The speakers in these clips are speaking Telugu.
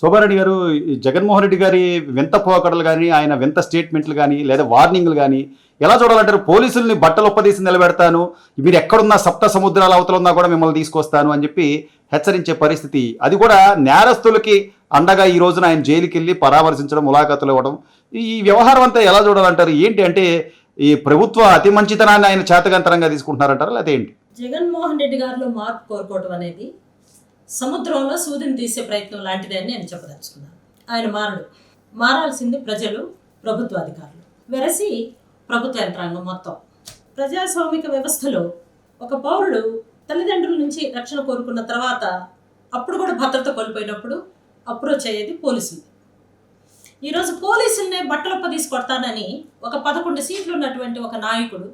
శోభారెడ్డి గారు, ఈ జగన్మోహన్ రెడ్డి గారి వింత పోకడలు కానీ, ఆయన వింత స్టేట్మెంట్లు కానీ, లేదా వార్నింగ్లు కానీ ఎలా చూడాలంటారు? పోలీసుల్ని బట్టలొప్పదీసి నిలబెడతాను, మీరు ఎక్కడున్నా సప్త సముద్రాల అవతల ఉన్నా కూడా మిమ్మల్ని తీసుకొస్తాను అని చెప్పి హెచ్చరించే పరిస్థితి. అది కూడా నేరస్తులకి అండగా ఈ రోజున ఆయన జైలుకి వెళ్ళి పరామర్శించడం, ములాఖాతులు ఇవ్వడం, ఈ వ్యవహారం అంతా ఎలా చూడాలంటారు? ఏంటి అంటే ఈ ప్రభుత్వ అతి మంచితనాన్ని ఆయన చేతకంతరంగా తీసుకుంటున్నారంటారా, లేకపోతే ఏంటి? జగన్మోహన్ రెడ్డి గారిలో మార్పు కోరుకోవటం అనేది సముద్రంలో సూదిని తీసే ప్రయత్నం లాంటిదే అని నేను చెప్పదలుచుకున్నాను. ఆయన మారాల్సింది ప్రజలు, ప్రభుత్వ అధికారులు, వెరసి ప్రభుత్వ యంత్రాంగం మొత్తం. ప్రజాస్వామిక వ్యవస్థలో ఒక పౌరుడు తల్లిదండ్రుల నుంచి రక్షణ కోరుకున్న తర్వాత అప్పుడు కూడా భద్రత కోల్పోయినప్పుడు అప్రోచ్ అయ్యేది పోలీసులు. ఈరోజు పోలీసుల్నే బట్టలొప్పదీసి కొడతానని ఒక 11 సీట్లు ఉన్నటువంటి ఒక నాయకుడు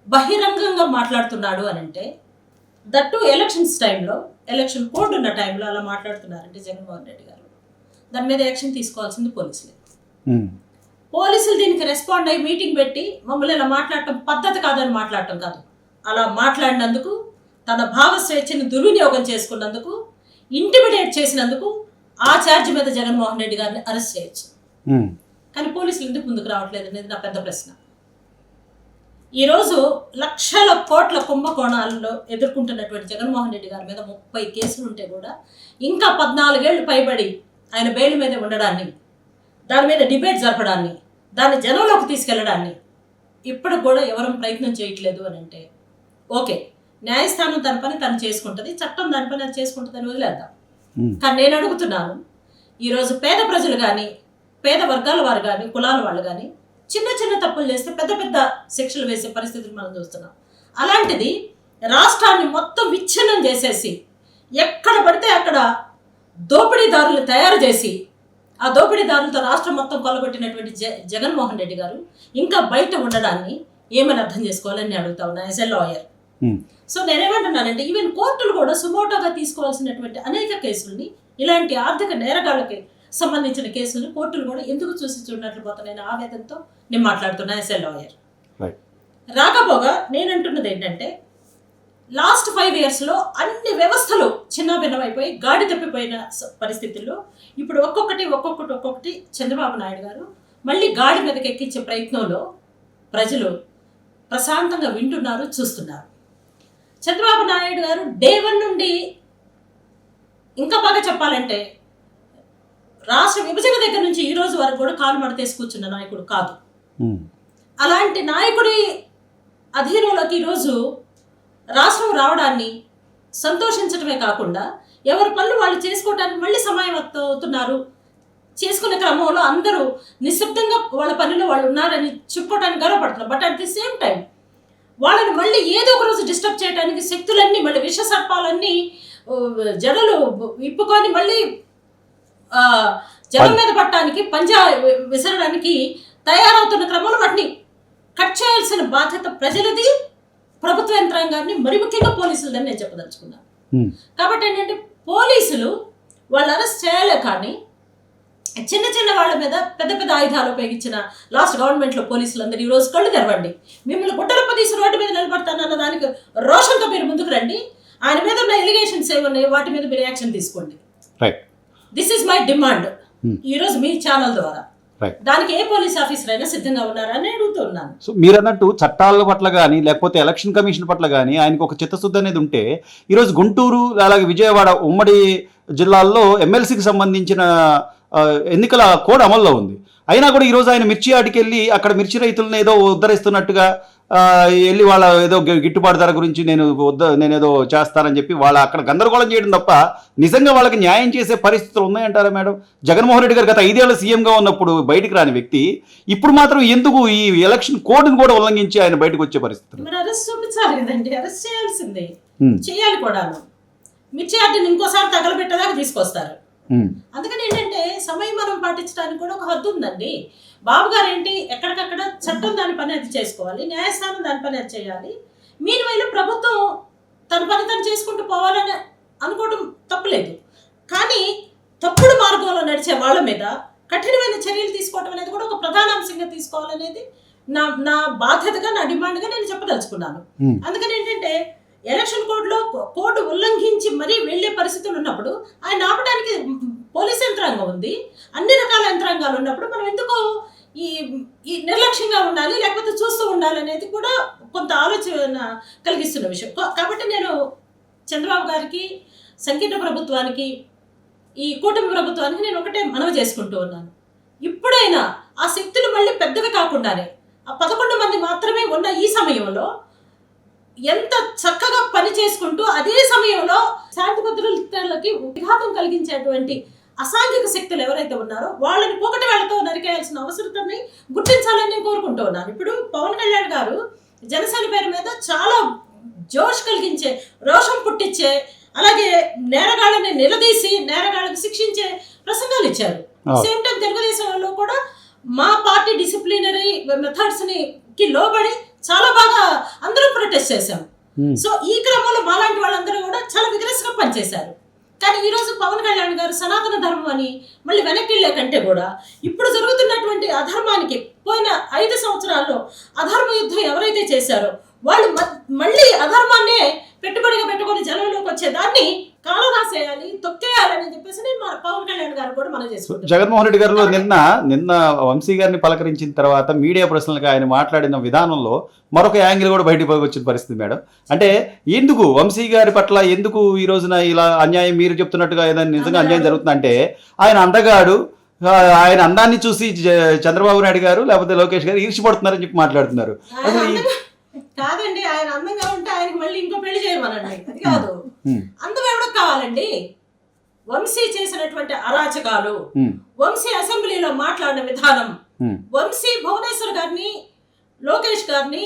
బహిరంగంగా మాట్లాడుతున్నాడు అని అంటే, దట్టు ఎలక్షన్స్ టైంలో, ఎలక్షన్ కోడ్ ఉన్న టైంలో అలా మాట్లాడుతున్నారంటే జగన్మోహన్ రెడ్డి గారు, దాని మీద యాక్షన్ తీసుకోవాల్సింది పోలీసులే. పోలీసులు దీనికి రెస్పాండ్ అయ్యి మీటింగ్ పెట్టి మమ్మల్ని ఇలా మాట్లాడటం పద్ధతి కాదని మాట్లాడటం కాదు, అలా మాట్లాడినందుకు, తన భావ స్వేచ్ఛని దుర్వినియోగం చేసుకున్నందుకు, ఇంటిమిడేట్ చేసినందుకు ఆ ఛార్జ్ మీద జగన్మోహన్ రెడ్డి గారిని అరెస్ట్ చేయొచ్చు. కానీ పోలీసులు ఎందుకు ముందుకు రావట్లేదు అనేది నా పెద్ద ప్రశ్న. ఈరోజు లక్షల కోట్ల కుంభకోణాలలో ఎదుర్కొంటున్నటువంటి జగన్మోహన్ రెడ్డి గారి మీద 30 కేసులు ఉంటే కూడా ఇంకా 14 ఏళ్ళు పైబడి ఆయన బెయిల్ మీద ఉండడాన్ని, దాని మీద డిబేట్ జరపడాన్ని, దాన్ని జనంలోకి తీసుకెళ్లడాన్ని ఇప్పుడు కూడా ఎవరూ ప్రయత్నం చేయట్లేదు అని అంటే, ఓకే, న్యాయస్థానం తన పని తను చేసుకుంటుంది, చట్టం దాని పని అది చేసుకుంటుంది అని వదిలేద్దాం. కానీ నేను అడుగుతున్నాను, ఈరోజు పేద ప్రజలు కానీ, పేద వర్గాల వారు కానీ, కులాల వాళ్ళు కానీ చిన్న చిన్న తప్పులు చేస్తే పెద్ద పెద్ద శిక్షలు వేసే పరిస్థితులు మనం చూస్తున్నాం. అలాంటిది రాష్ట్రాన్ని మొత్తం విచ్ఛిన్నం చేసేసి ఎక్కడ పడితే అక్కడ దోపిడీదారులు తయారు చేసి ఆ దోపిడీదారులతో రాష్ట్రం మొత్తం కొల్లగొట్టినటువంటి జగన్మోహన్ రెడ్డి గారు ఇంకా బయట ఉండడాన్ని ఏమని అర్థం చేసుకోవాలని నేను అడుగుతా ఉన్నా యాజ్ ఎ లాయర్. సో నేనేమంటున్నానంటే, ఈవెన్ కోర్టులు కూడా సుమోటోగా తీసుకోవాల్సినటువంటి అనేక కేసుల్ని, ఇలాంటి ఆర్థిక నేరగాళ్ళకి సంబంధించిన కేసులను కోర్టులు కూడా ఎందుకు చూసి చూడనట్లు పోతున్నాయని ఆవేదనతో నేను మాట్లాడుతున్నా యాజ్ ఎ లాయర్. రాకపోగా నేనంటున్నది ఏంటంటే, లాస్ట్ 5 yearsలో అన్ని వ్యవస్థలు చిన్నాభిన్నమైపోయి గాడి తప్పిపోయిన పరిస్థితుల్లో ఇప్పుడు ఒక్కొక్కటి చంద్రబాబు నాయుడు గారు మళ్ళీ గాడి మీదకి ఎక్కించే ప్రయత్నంలో ప్రజలు ప్రశాంతంగా వింటున్నారు, చూస్తున్నారు. చంద్రబాబు నాయుడు గారు డే 1 నుండి, ఇంకా బాగా చెప్పాలంటే రాష్ట్ర విభజన దగ్గర నుంచి ఈ రోజు వరకు కూడా కాలు మడతేసి కూర్చున్న నాయకుడు కాదు. అలాంటి నాయకుడి అధీనంలోకి ఈరోజు రాష్ట్రం రావడాన్ని సంతోషించడమే కాకుండా ఎవరి పనులు వాళ్ళు చేసుకోవడానికి మళ్ళీ సమయం అవుతున్నారు. చేసుకునే క్రమంలో అందరూ నిశ్శబ్దంగా వాళ్ళ పనిలో వాళ్ళు ఉన్నారని చెప్పుకోవడానికి గర్వపడుతున్నారు. But at the same time వాళ్ళని మళ్ళీ ఏదో ఒక రోజు డిస్టర్బ్ చేయడానికి శక్తులన్నీ, మళ్ళీ విష సర్పాలన్నీ జడలు విప్పుకొని మళ్ళీ జనం మీద పట్టడానికి, పంజా విసరడానికి తయారవుతున్న క్రమంలో వాటిని కట్ చేయాల్సిన బాధ్యత ప్రజలది, ప్రభుత్వ యంత్రాంగాన్ని, మరి ముఖ్యంగా పోలీసులదని నేను చెప్పదలుచుకున్నాను. కాబట్టి ఏంటంటే, పోలీసులు వాళ్ళు అరెస్ట్ చేయలే, కానీ చిన్న చిన్న వాళ్ళ మీద పెద్ద పెద్ద ఆయుధాలు ఉపయోగించిన లాస్ట్ గవర్నమెంట్లో పోలీసులందరూ ఈరోజు కళ్ళు తెరవండి. మిమ్మల్ని గుడ్డలప్పదీసి రోడ్డు మీద నిలబడతానన్న దానికి రోషంతో మీరు ముందుకు రండి. ఆయన మీద ఉన్న ఎలిగేషన్స్ ఏమన్నాయి, వాటి మీద మీరు యాక్షన్ తీసుకోండి. దిస్ ఈజ్ మై డిమాండ్ ఈరోజు మీ ఛానల్ ద్వారా. దానికి ఏ పోలీస్ ఆఫీసర్ అయినా సిద్ధంగా ఉన్నారని అడుగుతున్నాను. సో మీరు అన్నట్టు చట్టాల పట్ల కానీ, లేకపోతే ఎలక్షన్ కమిషన్ పట్ల కానీ ఆయనకు ఒక చిత్తశుద్ధి అనేది ఉంటే, ఈరోజు గుంటూరు అలాగే విజయవాడ ఉమ్మడి జిల్లాల్లో ఎమ్మెల్సీకి సంబంధించిన ఎన్నికల కోడ్ అమల్లో ఉంది. అయినా కూడా ఈరోజు ఆయన మిర్చి ఆడికి వెళ్ళి అక్కడ మిర్చి రైతులను ఏదో ఉద్ధరిస్తున్నట్టుగా వెళ్ళి వాళ్ళ ఏదో గిట్టుబాటు ధర గురించి నేనేదో చేస్తానని చెప్పి వాళ్ళ అక్కడ గందరగోళం చేయడం తప్ప నిజంగా వాళ్ళకి న్యాయం చేసే పరిస్థితులు ఉన్నాయంటారా మేడం? జగన్మోహన్ రెడ్డి గారు గత 5 ఏళ్ల సీఎంగా ఉన్నప్పుడు బయటికి రాని వ్యక్తి ఇప్పుడు మాత్రం ఎందుకు ఈ ఎలక్షన్ కోడ్ని కూడా ఉల్లంఘించి ఆయన బయటకు వచ్చే పరిస్థితులు? అరెస్ట్ చూపించాలి కదండి, అరెస్ట్ చేయాల్సిందే, చేయాలి కూడా. మిర్చి ఆడిని ఇంకోసారి తగలబెట్టేదాకా తీసుకొస్తారు. అందుకని ఏంటంటే, సమయమనం పాటించడానికి కూడా ఒక హద్దు ఉందండి. బాబు గారు ఏంటి, ఎక్కడికక్కడ చట్టం దాని పని అది చేసుకోవాలి, న్యాయస్థానం దాని పని అది చేయాలి. మీరువైనా ప్రభుత్వం తన పని తను చేసుకుంటూ పోవాలని అనుకోవడం తప్పులేదు. కానీ తప్పుడు మార్గంలో నడిచే వాళ్ళ మీద కఠినమైన చర్యలు తీసుకోవడం అనేది కూడా ఒక ప్రధాన అంశంగా తీసుకోవాలనేది నా బాధ్యతగా, నా డిమాండ్గా నేను చెప్పదలుచుకున్నాను. అందుకని ఏంటంటే, ఎలక్షన్ కోడ్ ఉల్లంఘించి మరీ వెళ్లే పరిస్థితులు ఉన్నప్పుడు ఆయన ఆపడానికి పోలీస్ యంత్రాంగం ఉంది, అన్ని రకాల యంత్రాంగాలు ఉన్నప్పుడు మనం ఎందుకు ఈ ఈ నిర్లక్ష్యంగా ఉండాలి, లేకపోతే చూస్తూ ఉండాలి అనేది కూడా కొంత ఆలోచన కలిగిస్తున్న విషయం. కాబట్టి నేను చంద్రబాబు గారికి, సంకీర్ణ ప్రభుత్వానికి, ఈ కూటమి ప్రభుత్వానికి నేను ఒకటే మనవి చేసుకుంటూ ఉన్నాను. ఇప్పుడైనా ఆ శక్తులు మళ్ళీ పెద్దవి కాకుండానే ఆ 11 మంది మాత్రమే ఉన్న ఈ సమయంలో ఎంత చక్కగా పని చేసుకుంటూ అదే సమయంలో శాంతి భద్రతలకి విఘాతం కలిగించేటువంటి అసాంఘిక శక్తులు ఎవరైతే ఉన్నారో వాళ్ళని పోకటి వాళ్ళతో నరికేయాల్సిన అవసరాన్ని గుర్తించాలని నేను కోరుకుంటూ ఉన్నాను. ఇప్పుడు పవన్ కళ్యాణ్ గారు జనసేన పేరు మీద చాలా జోష్ కలిగించే, రోషం పుట్టించే, అలాగే నేరగాళ్ళని నిలదీసి నేరగాళ్ళని శిక్షించే ప్రసంగాలు ఇచ్చారు. సేమ్ టైం తెలుగుదేశంలో కూడా మా పార్టీ డిసిప్లినరీ మెథడ్స్ కి లోబడి చాలా బాగా అందరూ ప్రొటెస్ట్ చేశాం. సో ఈ క్రమంలో మాలాంటి వాళ్ళందరూ కూడా చాలా విగ్రస్గా పనిచేశారు. కానీ ఈరోజు పవన్ కళ్యాణ్ గారు సనాతన ధర్మం అని మళ్ళీ వెనక్కి వెళ్ళే కంటే కూడా ఇప్పుడు జరుగుతున్నటువంటి అధర్మానికి పోయిన 5 సంవత్సరాల్లో అధర్మ యుద్ధం ఎవరైతే చేశారో వాళ్ళు మళ్ళీ అధర్మాన్నే పెట్టుబడిగా పెట్టుకొని జనంలోకి వచ్చేదాన్ని కాలరాసేయాలి, తొక్కేయాలని చెప్పేసి నేను మా పవన్ కళ్యాణ్ గారు కూడా మనం చేసుకుంటాం. జగన్మోహన్ రెడ్డి గారు నిన్న వంశీ గారిని పలకరించిన తర్వాత మీడియా ప్రశ్నలకు ఆయన మాట్లాడిన విధానంలో మరొక యాంగిల్ కూడా బయటకు వచ్చిన పరిస్థితి మేడం. అంటే ఎందుకు వంశీ గారి పట్ల ఎందుకు ఈ రోజున ఇలా అన్యాయం, మీరు చెప్తున్నట్టుగా ఏదైనా నిజంగా అన్యాయం జరుగుతుందంటే ఆయన అందగాడు, ఆయన అందాన్ని చూసి చంద్రబాబు నాయుడు గారు లేకపోతే లోకేష్ గారు ఈర్ష్యపడుతున్నారని చెప్పి మాట్లాడుతున్నారు. కాదండి, ఆయన అందంగా ఉంటే ఆయనకి మళ్ళీ ఇంకో పెళ్లి చేయమనండి, అది కాదు. అందం ఎవరికి కావాలండి? వంశీ చేసినటువంటి అరాచకాలు, వంశీ అసెంబ్లీలో మాట్లాడిన విధానం, వంశీ భువనేశ్వర్ గారిని, లోకేష్ గారిని,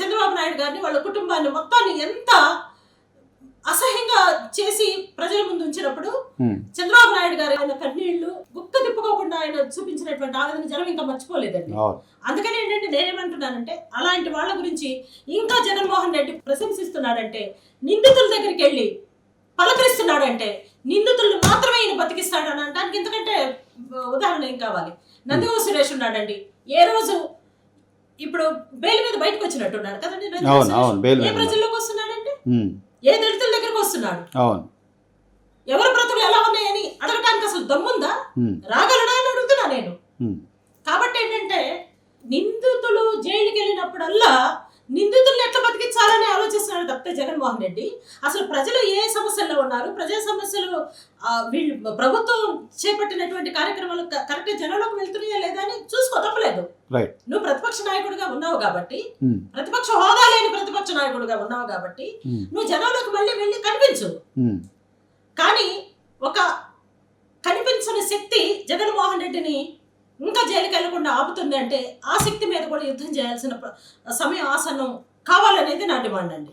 చంద్రబాబు నాయుడు గారిని, వాళ్ళ కుటుంబాన్ని మొత్తాన్ని ఎంత అసహ్యంగా చేసి ప్రజల ముందు ఉంచినప్పుడు చంద్రబాబు నాయుడు గారు ఆయన కన్నీళ్లు గుక్క తిప్పుకోకుండా ఆయన చూపించినటువంటి ఆవేదన జనం ఇంకా మర్చిపోలేదండి. అందుకని ఏంటంటే నేనేమంటున్నానంటే అలాంటి వాళ్ళ గురించి ఇంకా జగన్మోహన్ రెడ్డి ప్రశంసిస్తున్నాడంటే, నిందితుల దగ్గరికి వెళ్ళి పలకరిస్తున్నాడంటే, నిందితులను మాత్రమే ఈయన బతికిస్తాడని అనడానికి ఇంతకంటే ఉదాహరణ ఏం కావాలి? నందిగో సురేష్ ఉన్నాడండి, ఏ రోజు ఇప్పుడు బెయిల్ మీద బయటకు వచ్చినట్టున్నాడు కదండి. ఏ ప్రజల్లోకి వస్తున్నాడంటే, ఏ దళితుల దగ్గరకు వస్తున్నాడు? ఎవరి బ్రతుకులు ఎలా ఉన్నాయని అడగటానికి అసలు దమ్ముందా? రాగలడా అని అడుగుతున్నా నేను. కాబట్టి ఏంటంటే నిందితులు జైలుకి వెళ్ళినప్పుడల్లా నిందితులను ఎట్లా బతికించాలని ఆలోచిస్తున్నాడు తప్పితే జగన్మోహన్ రెడ్డి అసలు ప్రజలు ఏ సమస్యల్లో ఉన్నారు, ప్రజా సమస్యలు వీళ్ళు ప్రభుత్వం చేపట్టినటువంటి కార్యక్రమాలు కరెక్ట్ జనంలోకి వెళ్తున్నాయా లేదా అని చూసుకో, తప్పలేదు. నువ్వు ప్రతిపక్ష నాయకుడిగా ఉన్నావు కాబట్టి, ప్రతిపక్ష హోదా లేని ప్రతిపక్ష నాయకుడిగా ఉన్నావు కాబట్టి నువ్వు జనంలోకి మళ్ళీ వెళ్ళి కనిపించు. కానీ ఒక కనిపించని శక్తి జగన్మోహన్ రెడ్డిని ఇంకా జైలుకి వెళ్లకుండా ఆపుతుంది అంటే ఆ శక్తి మీద కూడా యుద్ధం చేయాల్సిన సమయం ఆసన్నం కావాలనేది నా డిమాండ్ అండి.